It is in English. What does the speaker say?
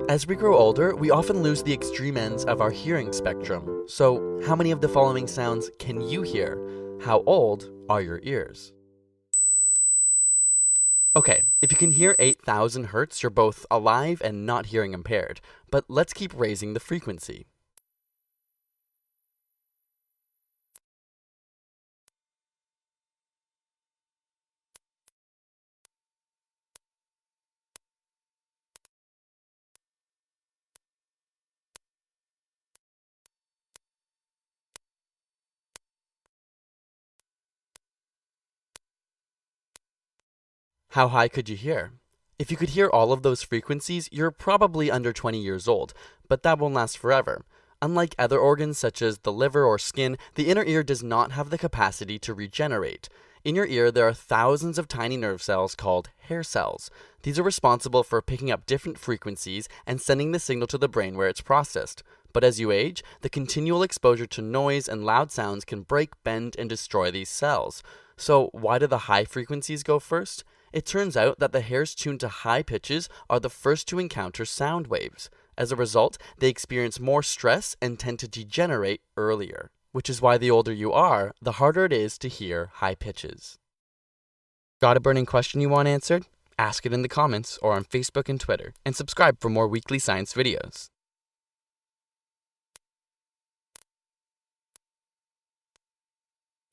As we grow older, we often lose the extreme ends of our hearing spectrum. So, how many of the following sounds can you hear? How old are your ears? Okay, if you can hear 8,000 hertz, you're both alive and not hearing impaired. But let's keep raising the frequency. How high could you hear? If you could hear all of those frequencies, you're probably under 20 years old, but that won't last forever. Unlike other organs such as the liver or skin, the inner ear does not have the capacity to regenerate. In your ear, there are thousands of tiny nerve cells called hair cells. These are responsible for picking up different frequencies and sending the signal to the brain where it's processed. But as you age, the continual exposure to noise and loud sounds can break, bend, and destroy these cells. So why do the high frequencies go first? It turns out that the hairs tuned to high pitches are the first to encounter sound waves. As a result, they experience more stress and tend to degenerate earlier, which is why the older you are, the harder it is to hear high pitches. Got a burning question you want answered? Ask it in the comments or on Facebook and Twitter, and subscribe for more weekly science videos.